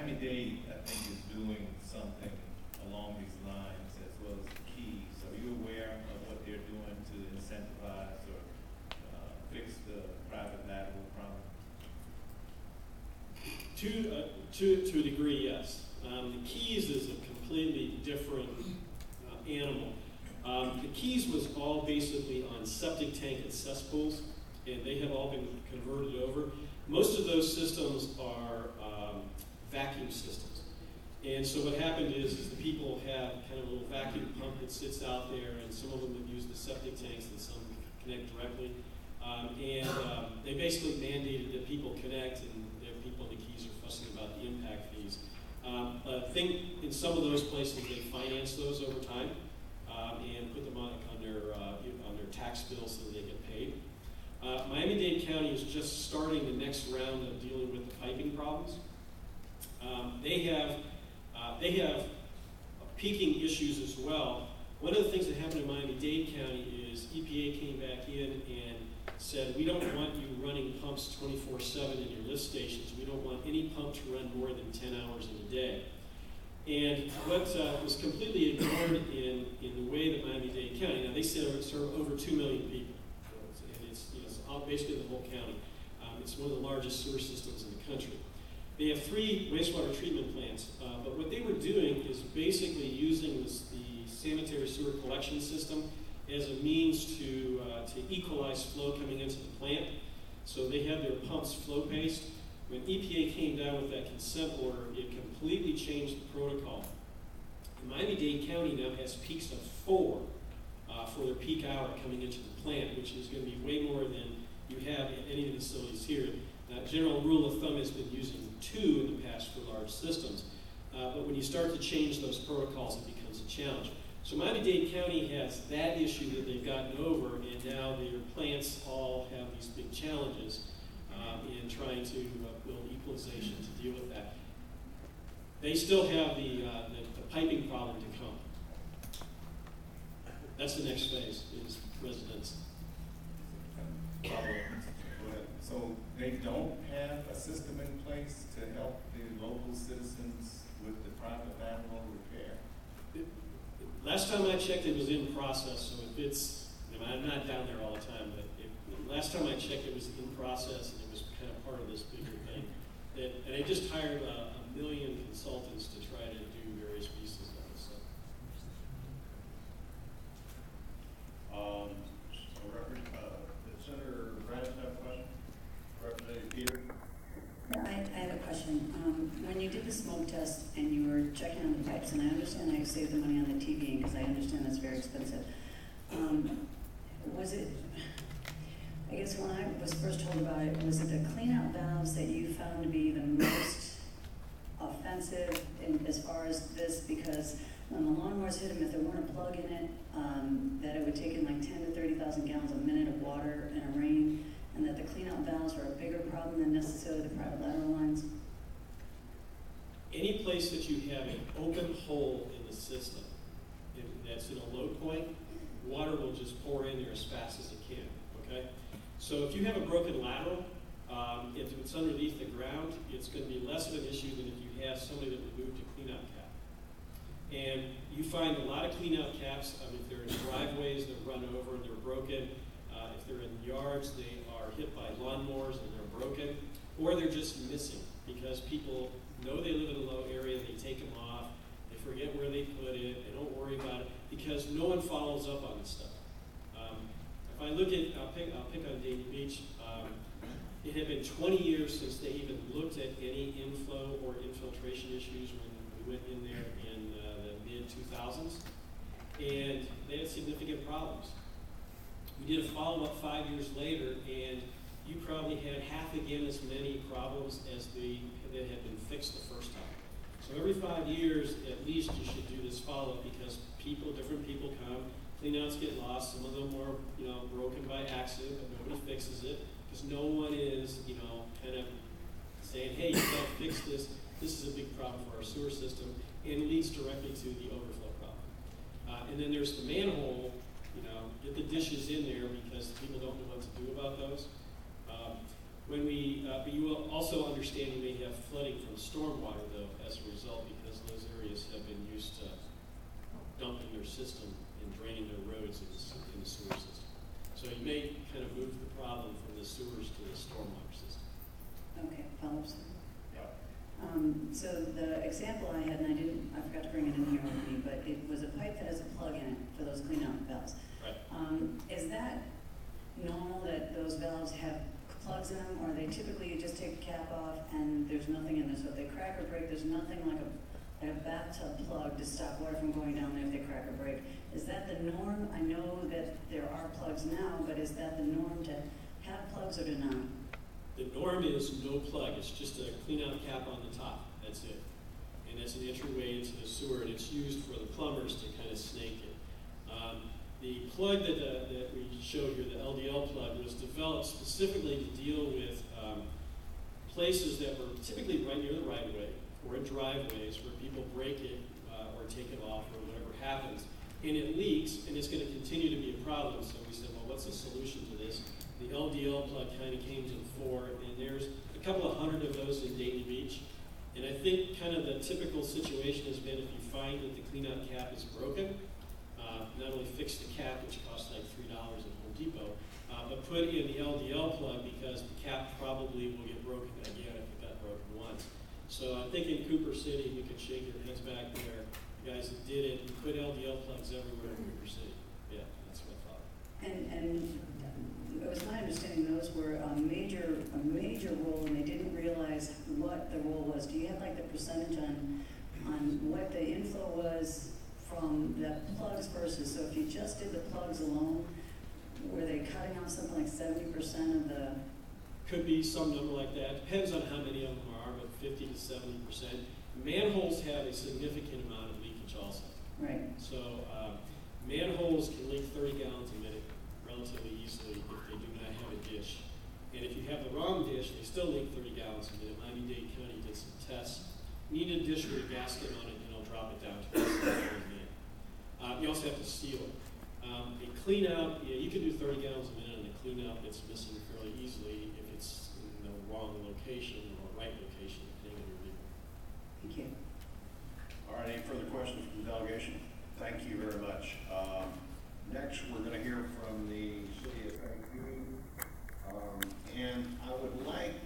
Miami-Dade, I think, is doing something along these lines as well as the Keys. Are you aware of what they're doing to incentivize or fix the private lateral problem? To a degree, yes. The Keys is a completely different animal. The Keys was all basically on septic tank and cesspools, and they have all been converted over. Most of those systems are vacuum systems. And so what happened is the people have kind of a little vacuum pump that sits out there, and some of them have used the septic tanks and some connect directly. They basically mandated that people connect, and the people in the Keys are fussing about the impact fees. I think in some of those places they finance those over time and put them on their tax bills so that they get paid. Miami-Dade County is just starting the next round of dealing with the piping problems. They have peaking issues as well. One of the things that happened in Miami-Dade County is EPA came back in and said, we don't want you running pumps 24/7 in your lift stations. We don't want any pump to run more than 10 hours in a day. And what was completely ignored in the way that Miami-Dade County, now they serve over 2 million people, and it's basically the whole county. It's one of the largest sewer systems in the country. They have 3 wastewater treatment plants, but what they were doing is basically using the sanitary sewer collection system as a means to equalize flow coming into the plant. So they had their pumps flow-paced. When EPA came down with that consent order, it completely changed the protocol. And Miami-Dade County now has peaks of 4 for their peak hour coming into the plant, which is going to be way more than you have at any of the facilities here. General rule of thumb has been using 2 in the past for large systems. But when you start to change those protocols, it becomes a challenge. So Miami-Dade County has that issue that they've gotten over, and now their plants all have these big challenges in trying to build equalization to deal with that. They still have the piping problem to come. That's the next phase, is residents. So they don't have a system in place to help the local citizens with the private lateral repair? Last time I checked, it was in process, so if it's, I'm not down there all the time, but last time I checked, it was in process, and it was kind of part of this bigger thing. And they just hired a million consultants to try to do various pieces of it. So. Did Senator Grant have a question? Representative Peter? Yeah, I have a question. When you did the smoke test and you were checking on the pipes, and I understand I saved the money on the TVing because I understand that's very expensive. Was it, I guess when I was first told about it, was it the clean-out valves that you found to be the most offensive as far as this? Because when the lawnmowers hit them, if there weren't a plug in it, that it would take in like 10 to 30,000 gallons a minute of water in a rain, and that the clean-out valves are a bigger problem than necessarily the private lateral lines? Any place that you have an open hole in the system that's in a low point, water will just pour in there as fast as it can, okay? So if you have a broken lateral, if it's underneath the ground, it's going to be less of an issue than if you have somebody that removed a cleanout cap. And you find a lot of cleanout caps, if they're in driveways, they're run over and they're broken. If they're in yards, they are hit by lawnmowers and they're broken, or they're just missing because people know they live in a low area, they take them off, they forget where they put it, they don't worry about it because no one follows up on this stuff. If I look at, I'll pick on Davie Beach. It had been 20 years since they even looked at any inflow or infiltration issues when we went in there in the mid-2000s, and they had significant problems. We did a follow-up 5 years later, and you probably had half again as many problems as that had been fixed the first time. So every 5 years, at least, you should do this follow-up because different people come, cleanouts get lost. Some of them are, broken by accident, but nobody fixes it because no one is, kind of saying, "Hey, you got to fix this. This is a big problem for our sewer system," and it leads directly to the overflow problem. And then there's the manhole. Get the dishes in there because people don't know what to do about those. When we, but you will also understand you may have flooding from stormwater though as a result, because those areas have been used to dumping their system and draining their roads in the sewer system. So you may kind of move the problem from the sewers to the stormwater system. Okay, follow-up, sir. Yeah. So the example I had, and I forgot to bring it in here with me, but it was a pipe that has a plug in it for those clean out valves. Right. Is that normal that those valves have plugs in them, or they typically you just take the cap off and there's nothing in there? So if they crack or break, there's nothing like a bathtub plug to stop water from going down there if they crack or break. Is that the norm? I know that there are plugs now, but is that the norm to have plugs or to not? The norm is no plug. It's just a clean out cap on the top. That's it. And that's an entryway into the sewer, and it's used for the plumbers to kind of snake it. The plug that we showed here, the LDL plug, was developed specifically to deal with places that were typically right near the right of way or in driveways where people break it or take it off or whatever happens. And it leaks, and it's going to continue to be a problem. So we said, well, what's the solution to this? The LDL plug kind of came to the fore, and there's a couple of hundred of those in Dayton Beach. And I think kind of the typical situation has been if you find that the cleanout cap is broken, not only fix the cap, which costs like $3 at Home Depot, but put in the LDL plug because the cap probably will get broken again if it got broken once. So I think in Cooper City, you can shake your heads back there. The guys that did it, put LDL plugs everywhere in Cooper City. Yeah, that's what I thought. And it was my understanding those were a major role, and they didn't realize what the role was. Do you have like the percentage on what the inflow was from the plugs versus? So if you just did the plugs alone, were they cutting out something like 70% of the? Could be some number like that. Depends on how many of them are, but 50 to 70%. Manholes have a significant amount of leakage also. Right. So manholes can leak 30 gallons a minute relatively easily if they do not have a dish. And if you have the wrong dish, they still leak 30 gallons a minute. Miami-Dade County did some tests. You need a dish with a gasket on it, and it'll drop it down to 30 gallons a minute. You also have to seal it. A clean out, yeah, you can do 30 gallons a minute, and a clean out gets missing fairly easily if it's in the wrong location or right location, depending on your vehicle. Thank you. All right, any further questions from the delegation? Thank you very much. Next, we're going to hear from the city attorney. And I would like